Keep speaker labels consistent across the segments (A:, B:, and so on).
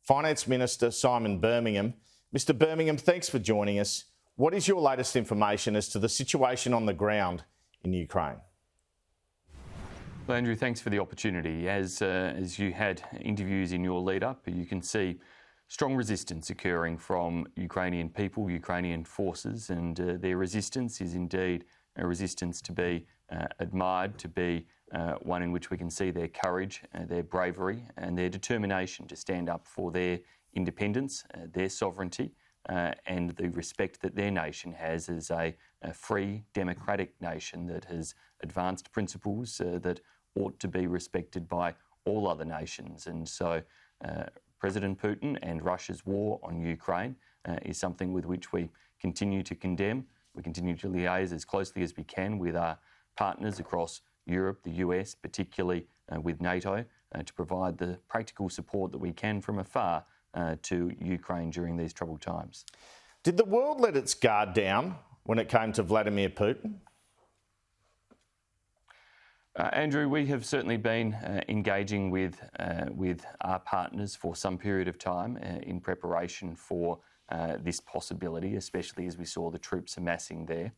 A: Finance Minister Simon Birmingham. Mr. Birmingham, thanks for joining us. What is your latest information as to the situation on the ground in Ukraine?
B: Well, Andrew, thanks for the opportunity. As you had interviews in your lead-up, you can see strong resistance occurring from Ukrainian people, Ukrainian forces, and their resistance is indeed a resistance to be admired, to be one in which we can see their courage, their bravery and their determination to stand up for their independence, their sovereignty and the respect that their nation has as a free, democratic nation that has advanced principles that ought to be respected by all other nations. And so President Putin and Russia's war on Ukraine is something with which we continue to condemn. We continue to liaise as closely as we can with our partners across Europe, the US, particularly with NATO, to provide the practical support that we can from afar to Ukraine during these troubled times.
A: Did the world let its guard down when it came to Vladimir Putin?
B: Andrew, we have certainly been engaging with our partners for some period of time in preparation for this possibility, especially as we saw the troops amassing there.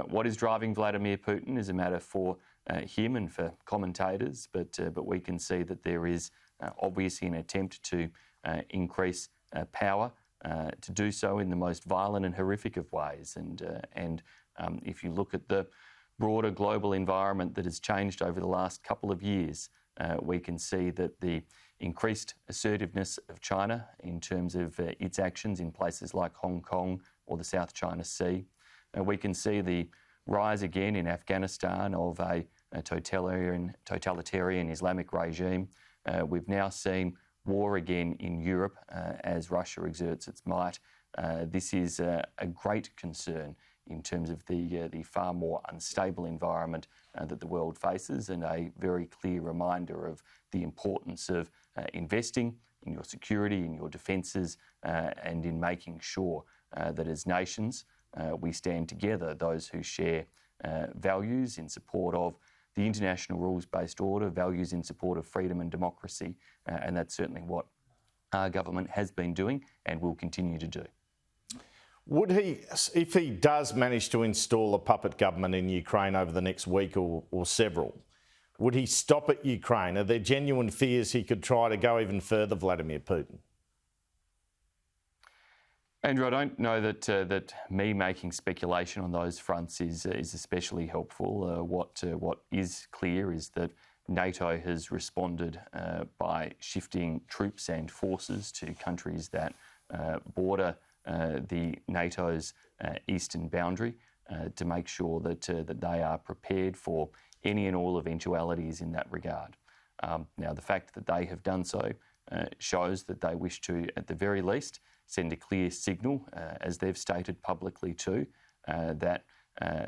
B: What is driving Vladimir Putin is a matter for him and for commentators, but we can see that there is obviously an attempt to increase power, to do so in the most violent and horrific of ways. And if you look at the broader global environment that has changed over the last couple of years, we can see that the increased assertiveness of China in terms of its actions in places like Hong Kong or the South China Sea. We can see the rise again in Afghanistan of a totalitarian Islamic regime. We've now seen war again in Europe as Russia exerts its might. This is a great concern in terms of the far more unstable environment that the world faces, and a very clear reminder of the importance of investing in your security, in your defences, and in making sure that as nations we stand together, those who share values in support of the international rules-based order, values in support of freedom and democracy, and that's certainly what our government has been doing and will continue to do.
A: Would he, if he does manage to install a puppet government in Ukraine over the next week or several, would he stop at Ukraine? Are there genuine fears he could try to go even further, Vladimir Putin?
B: Andrew, I don't know that me making speculation on those fronts is especially helpful. What is clear is that NATO has responded by shifting troops and forces to countries that border the NATO's eastern boundary to make sure that they are prepared for any and all eventualities in that regard. Now, the fact that they have done so shows that they wish to, at the very least, send a clear signal, as they've stated publicly too, that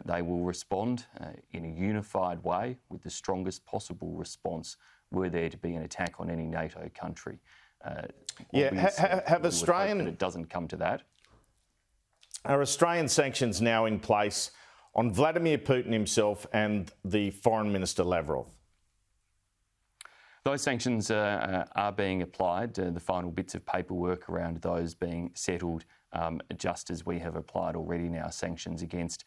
B: they will respond in a unified way with the strongest possible response were there to be an attack on any NATO country.
A: Have Australian...
B: It doesn't come to that.
A: Are Australian sanctions now in place on Vladimir Putin himself and the Foreign Minister Lavrov?
B: Those sanctions are being applied. The final bits of paperwork around those being settled, just as we have applied already now sanctions against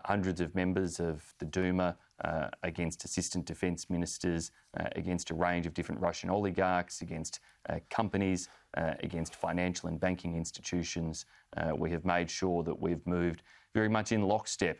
B: hundreds of members of the Duma, against assistant defence ministers, against a range of different Russian oligarchs, against companies, against financial and banking institutions. We have made sure that we've moved very much in lockstep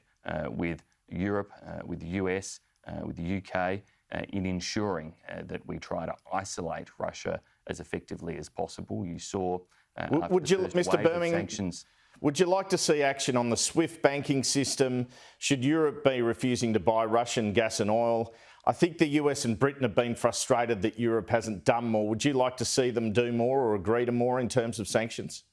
B: with Europe, with the US, with the UK, in ensuring that we try to isolate Russia as effectively as possible. You saw
A: Mr. Birmingham,
B: sanctions.
A: Would you like to see action on the SWIFT banking system? Should Europe be refusing to buy Russian gas and oil? I think the US and Britain have been frustrated that Europe hasn't done more. Would you like to see them do more or agree to more in terms of sanctions?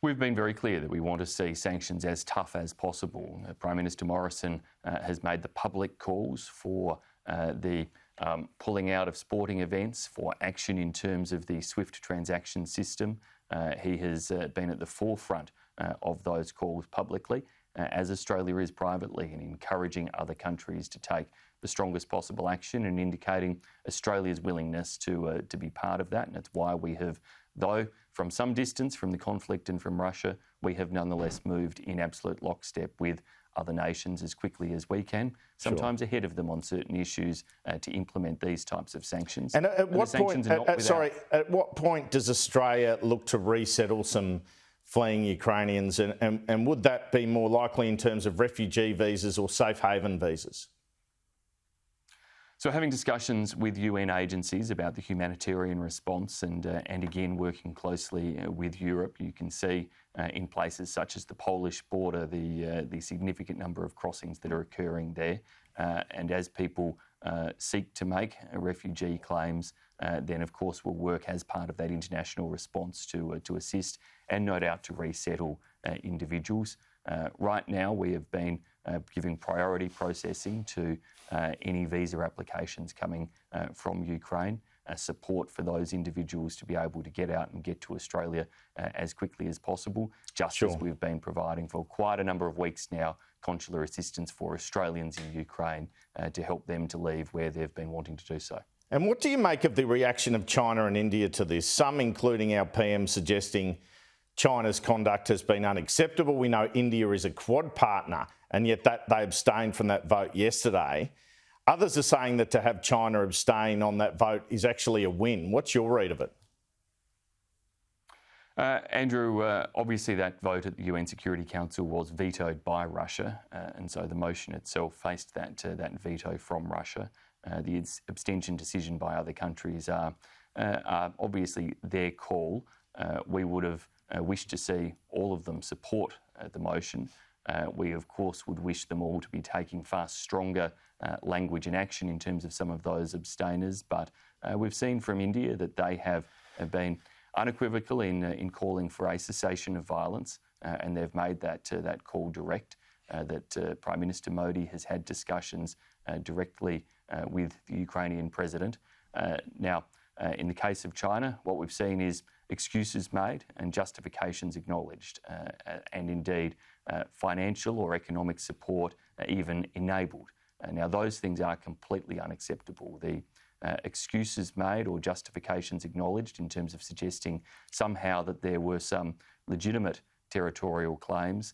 B: We've been very clear that we want to see sanctions as tough as possible. Prime Minister Morrison has made the public calls for the pulling out of sporting events, for action in terms of the SWIFT transaction system. He has been at the forefront of those calls publicly, as Australia is privately, and encouraging other countries to take the strongest possible action and indicating Australia's willingness to be part of that. And it's why we have, though from some distance from the conflict and from Russia, we have nonetheless moved in absolute lockstep with other nations as quickly as we can, sometimes ahead of them on certain issues to implement these types of sanctions.
A: And at what point does Australia look to resettle some fleeing Ukrainians, and would that be more likely in terms of refugee visas or safe haven visas?
B: So having discussions with UN agencies about the humanitarian response and again working closely with Europe, you can see in places such as the Polish border the significant number of crossings that are occurring there. And as people seek to make refugee claims, then of course we'll work as part of that international response to assist and no doubt to resettle individuals. Right now we have been giving priority processing to any visa applications coming from Ukraine, support for those individuals to be able to get out and get to Australia as quickly as possible, just as we've been providing for quite a number of weeks now consular assistance for Australians in Ukraine to help them to leave where they've been wanting to do so.
A: And what do you make of the reaction of China and India to this? Some, including our PM, suggesting China's conduct has been unacceptable. We know India is a Quad partner, and yet they abstained from that vote yesterday. Others are saying that to have China abstain on that vote is actually a win. What's your read of it?
B: Andrew, obviously that vote at the UN Security Council was vetoed by Russia, and so the motion itself faced that veto from Russia. The abstention decision by other countries are obviously their call. We would have wished to see all of them support the motion. We, of course, would wish them all to be taking far stronger language and action in terms of some of those abstainers, but we've seen from India that they have been unequivocal in calling for a cessation of violence, and they've made that call direct, that Prime Minister Modi has had discussions directly with the Ukrainian president. Now, in the case of China, what we've seen is excuses made and justifications acknowledged, and indeed financial or economic support even enabled. Now, those things are completely unacceptable. The excuses made or justifications acknowledged in terms of suggesting somehow that there were some legitimate territorial claims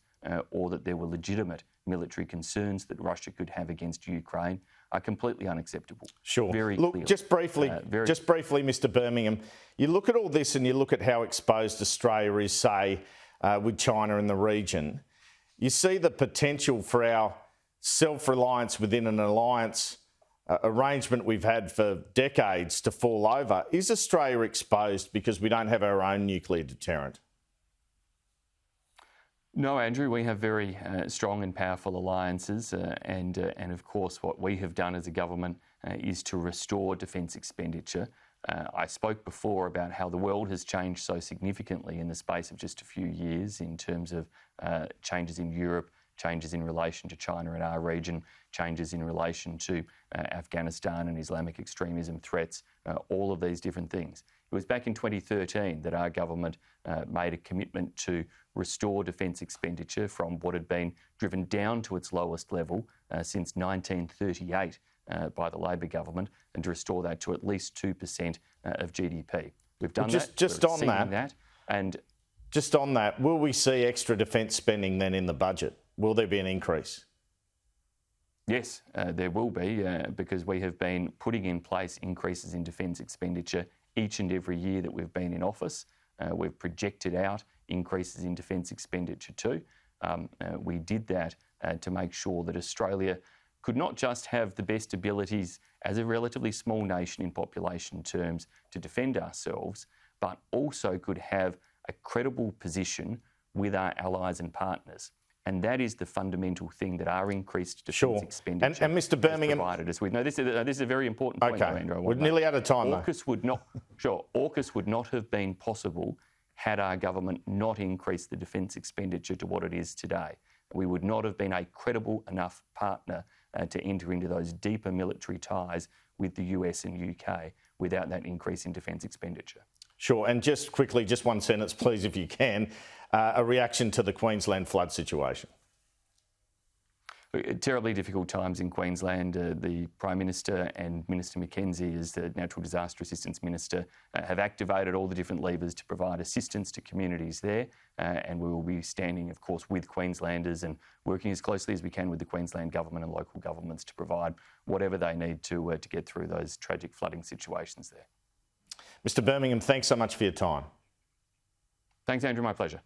B: or that there were legitimate military concerns that Russia could have against Ukraine are completely unacceptable.
A: Sure.
B: Very
A: look,
B: clearly.
A: just briefly, Mr. Birmingham, you look at all this and you look at how exposed Australia is, say, with China in the region. You see the potential for our self-reliance within an alliance arrangement we've had for decades to fall over. Is Australia exposed because we don't have our own nuclear deterrent?
B: No, Andrew, we have very strong and powerful alliances, and of course what we have done as a government is to restore defence expenditure. I spoke before about how the world has changed so significantly in the space of just a few years in terms of changes in Europe, changes in relation to China and our region, changes in relation to Afghanistan and Islamic extremism threats, all of these different things. It was back in 2013 that our government made a commitment to restore defence expenditure from what had been driven down to its lowest level since 1938 by the Labor government, and to restore that to at least 2% of GDP. We've done that.
A: Just on that,
B: and
A: just on that, will we see extra defence spending then in the budget? Will there be an increase?
B: Yes, there will be, because we have been putting in place increases in defence expenditure each and every year that we've been in office. We've projected out increases in defence expenditure too. We did that to make sure that Australia could not just have the best abilities as a relatively small nation in population terms to defend ourselves, but also could have a credible position with our allies and partners. And that is the fundamental thing that our increased defence expenditure
A: and Mr. Birmingham,
B: has provided us with. No, this is a very important point, Andrew.
A: We're nearly out of time,
B: AUKUS would not have been possible had our government not increased the defence expenditure to what it is today. We would not have been a credible enough partner to enter into those deeper military ties with the US and UK without that increase in defence expenditure.
A: Sure, and just quickly, just one sentence, please, if you can, a reaction to the Queensland flood situation.
B: Terribly difficult times in Queensland. The Prime Minister and Minister Mackenzie, as the Natural Disaster Assistance Minister, have activated all the different levers to provide assistance to communities there. And we will be standing, of course, with Queenslanders and working as closely as we can with the Queensland Government and local governments to provide whatever they need to get through those tragic flooding situations there.
A: Mr. Birmingham, thanks so much for your time.
B: Thanks, Andrew. My pleasure.